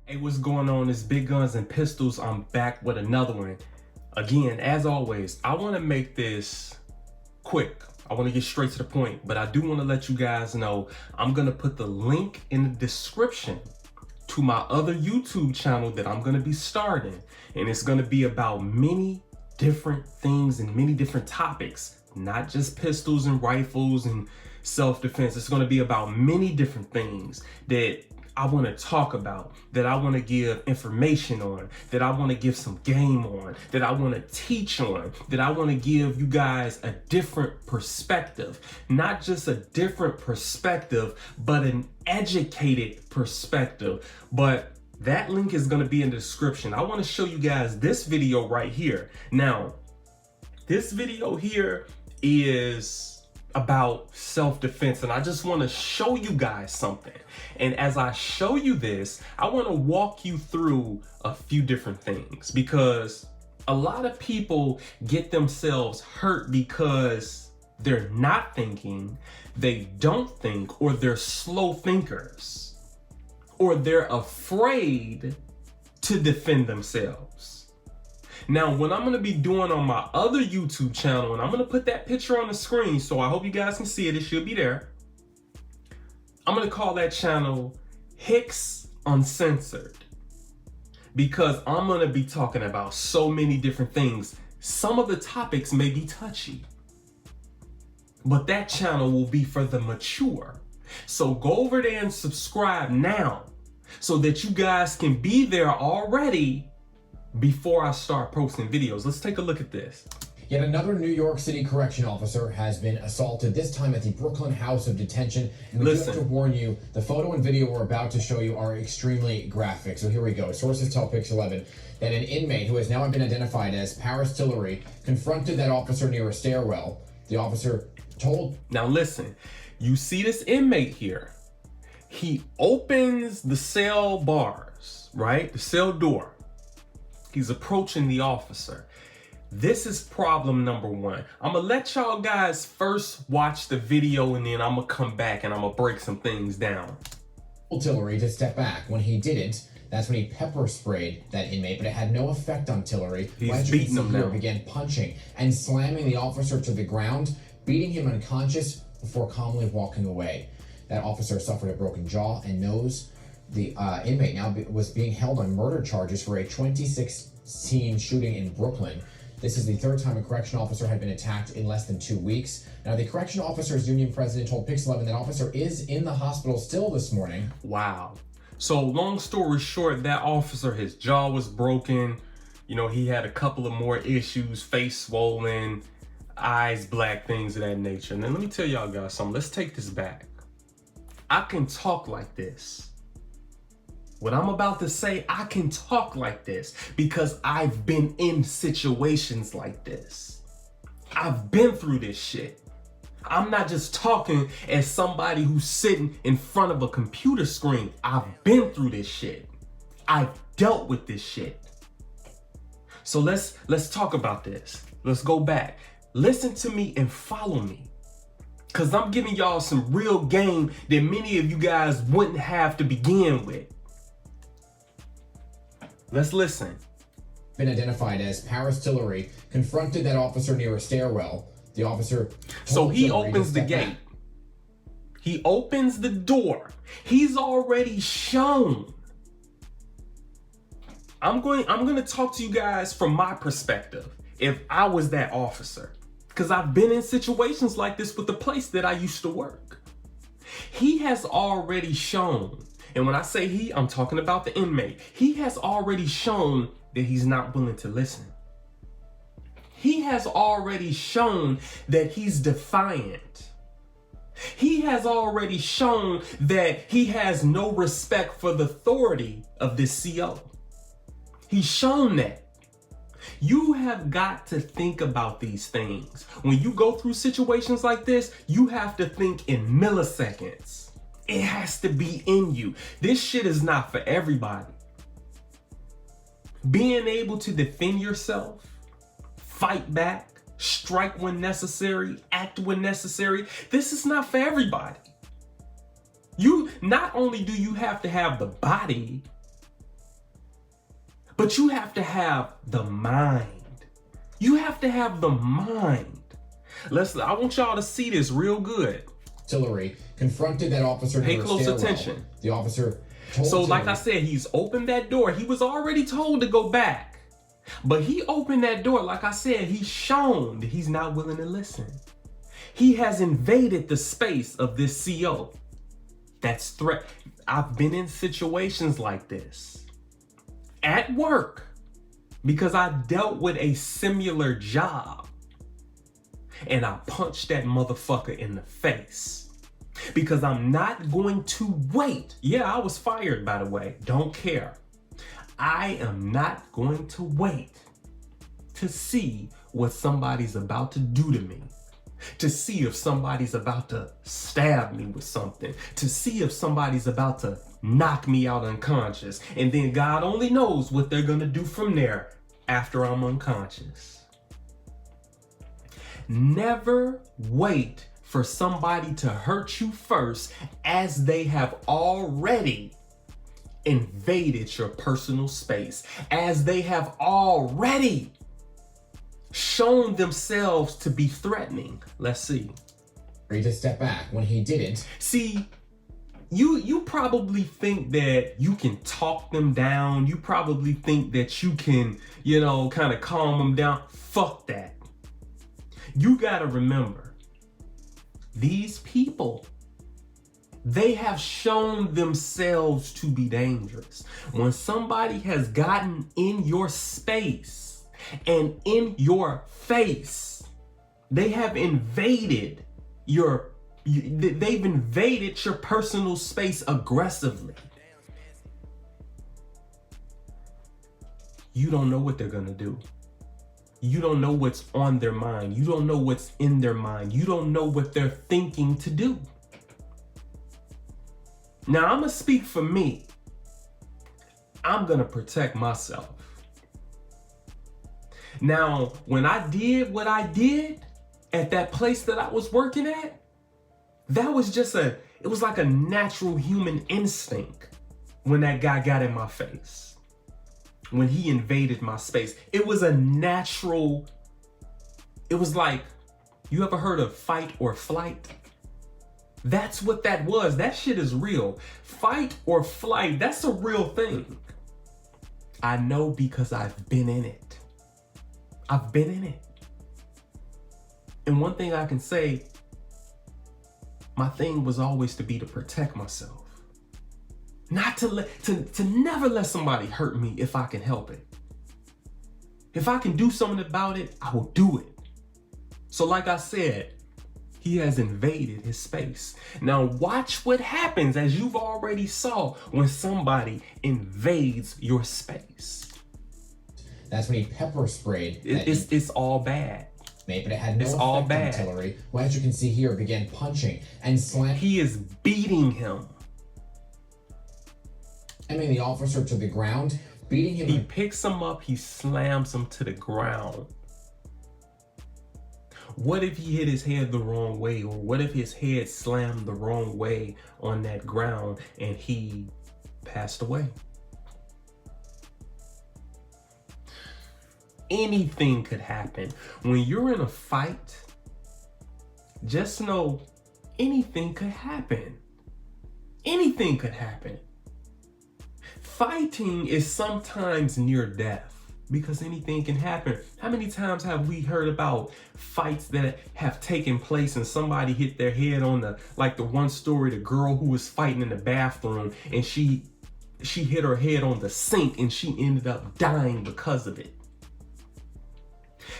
Hey, what's going on? It's Big Guns and Pistols. I'm back with another one. Again, as always, I want to make this quick. I want to get straight to the point, but I do want to let you guys know I'm going to put the link in the description to my other YouTube channel that I'm going to be starting. And it's going to be about many different things and many different topics, not just pistols and rifles and self-defense. It's going to be about many different things that I want to talk about, that I want to give information on, that I want to give some game on, that I want to teach on, that I want to give you guys a different perspective. Not just a different perspective, but an educated perspective. But that link is going to be in the description. I want to show you guys this video right here. Now, this video here is about self-defense, and I just want to show you guys something. And as I show you this, I want to walk you through a few different things, because a lot of people get themselves hurt because they're not thinking, they don't think, or they're slow thinkers, or they're afraid to defend themselves. Now, what I'm going to be doing on my other YouTube channel, and I'm going to put that picture on the screen, so I hope you guys can see it. It should be there. I'm going to call that channel Hicks Uncensored, because I'm going to be talking about so many different things. Some of the topics may be touchy, but that channel will be for the mature. So go over there and subscribe now so that you guys can be there already before I start posting videos. Let's take a look at this. Yet another New York City correction officer has been assaulted, this time at the Brooklyn House of Detention. And we do have to warn you, the photo and video we're about to show you are extremely graphic. So here we go. Sources tell Pix11 that an inmate who has now been identified as Paris Tillery confronted that officer near a stairwell. The officer told... Now listen, you see this inmate here. He opens the cell bars, right? The cell door. He's approaching the officer. This is problem number one. I'm gonna let y'all guys first watch the video, and then I'm gonna come back and I'm gonna break some things down. Tillery to step back. When he didn't, that's when he pepper sprayed that inmate, but it had no effect on Tillery. He's beating him now. Began punching and slamming the officer to the ground, beating him unconscious before calmly walking away. That officer suffered a broken jaw and nose. The inmate now was being held on murder charges for a 2016 shooting in Brooklyn. This is the third time a correction officer had been attacked in less than 2 weeks. Now, the Correction Officers Union president told Pix11 that officer is in the hospital still this morning. Wow. So long story short, that officer, his jaw was broken. You know, he had a couple of more issues, face swollen, eyes black, things of that nature. And then let me tell y'all guys something. Let's take this back. I can talk like this. What I'm about to say, I can talk like this because I've been in situations like this. I've been through this shit. I'm not just talking as somebody who's sitting in front of a computer screen. I've been through this shit. I've dealt with this shit. So let's talk about this. Let's go back. Listen to me and follow me, because I'm giving y'all some real game that many of you guys wouldn't have to begin with. Let's listen. Been identified as Paris Tillery confronted that officer near a stairwell. The officer... So he opens the gate. He opens the door. He's already shown. I'm going to talk to you guys from my perspective if I was that officer, because I've been in situations like this with the place that I used to work. He has already shown. And when I say he, I'm talking about the inmate. He has already shown that he's not willing to listen. He has already shown that he's defiant. He has already shown that he has no respect for the authority of this CO. He's shown that. You have got to think about these things. When you go through situations like this, you have to think in milliseconds. It has to be in you. This shit is not for everybody. Being able to defend yourself, fight back, strike when necessary, act when necessary, this is not for everybody. You not only do you have to have the body, But you have to have the mind. You have to have the mind. I want y'all to see this real good. Artillery confronted that officer. Pay close attention. The officer told So like I said, he's opened that door. He was already told to go back. But he opened that door. Like I said, he's shown that he's not willing to listen. He has invaded the space of this CO. That's threat. I've been in situations like this at work because I dealt with a similar job. And I punched that motherfucker in the face because I'm not going to wait. Yeah, I was fired, by the way. Don't care. I am not going to wait to see what somebody's about to do to me, to see if somebody's about to stab me with something, to see if somebody's about to knock me out unconscious. And then God only knows what they're going to do from there after I'm unconscious. Never wait for somebody to hurt you first, as they have already invaded your personal space, as they have already shown themselves to be threatening. Let's see. Ready to step back when he didn't. See, you probably think that you can talk them down. You probably think that you can, kind of calm them down. Fuck that. You gotta remember, these people, they have shown themselves to be dangerous. When somebody has gotten in your space and in your face, they have invaded they've invaded your personal space aggressively. You don't know what they're gonna do. You don't know what's on their mind. You don't know what's in their mind. You don't know what they're thinking to do. Now, I'm going to speak for me. I'm going to protect myself. Now, when I did what I did at that place that I was working at, that was it was like a natural human instinct when that guy got in my face. When he invaded my space, it was a natural, it was like, you ever heard of fight or flight? That's what that was. That shit is real. Fight or flight, that's a real thing. I know because I've been in it. I've been in it. And one thing I can say, my thing was always to be to protect myself. Not to never let somebody hurt me if I can help it. If I can do something about it, I will do it. So like I said, he has invaded his space. Now watch what happens, as you've already saw, when somebody invades your space. That's when he pepper sprayed. It's all bad. But it had no it's effect all on bad. Tillery, who, as you can see here, began punching and slamming. He is beating him. The officer to the ground, beating him. He picks him up, he slams him to the ground. What if he hit his head the wrong way? Or what if his head slammed the wrong way on that ground and he passed away? Anything could happen. When you're in a fight, just know anything could happen. Anything could happen. Fighting is sometimes near death because anything can happen. How many times have we heard about fights that have taken place and somebody hit their head on the one story, the girl who was fighting in the bathroom and she hit her head on the sink and she ended up dying because of it.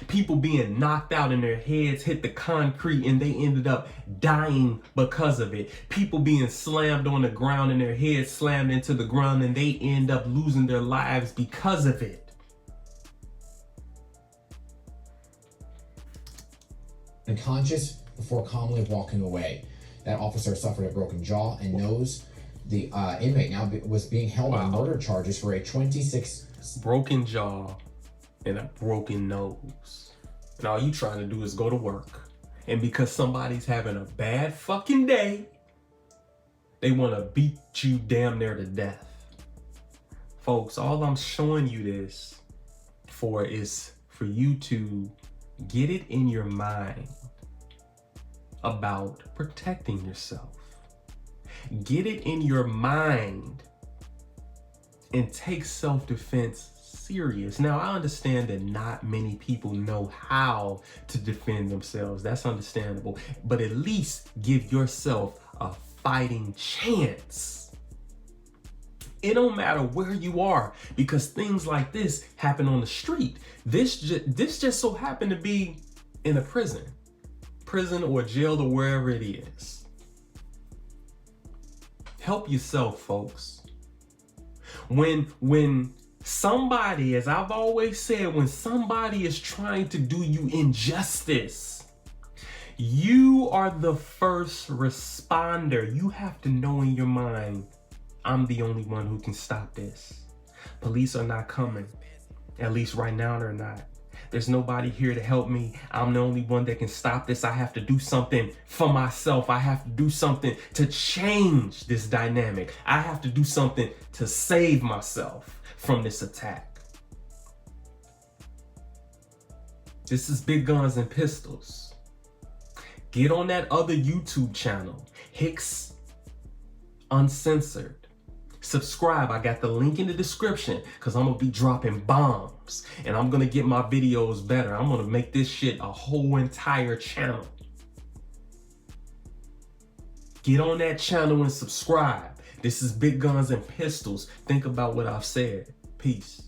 People being knocked out and their heads hit the concrete and they ended up dying because of it. People being slammed on the ground and their heads slammed into the ground and they end up losing their lives because of it. Unconscious before calmly walking away. That officer suffered a broken jaw and nose. The inmate now was being held on murder charges for a 26... Broken jaw and a broken nose. And all you trying to do is go to work. And because somebody's having a bad fucking day, they want to beat you damn near to death. Folks, all I'm showing you this for is for you to get it in your mind about protecting yourself. Get it in your mind and take self-defense serious. Now, I understand that not many people know how to defend themselves. That's understandable. But at least give yourself a fighting chance. It don't matter where you are, because things like this happen on the street. This just so happened to be in a prison or jail or wherever it is. Help yourself, folks. When somebody, as I've always said, when somebody is trying to do you injustice, you are the first responder. You have to know in your mind, I'm the only one who can stop this. Police are not coming. At least right now they're not. There's nobody here to help me. I'm the only one that can stop this. I have to do something for myself. I have to do something to change this dynamic. I have to do something to save myself from this attack. This is Big Guns and Pistols. Get on that other YouTube channel, Hicks Uncensored. Subscribe. I got the link in the description, because I'm going to be dropping bombs and I'm going to get my videos better. I'm going to make this shit a whole entire channel. Get on that channel and subscribe. This is Big Guns and Pistols. Think about what I've said. Peace.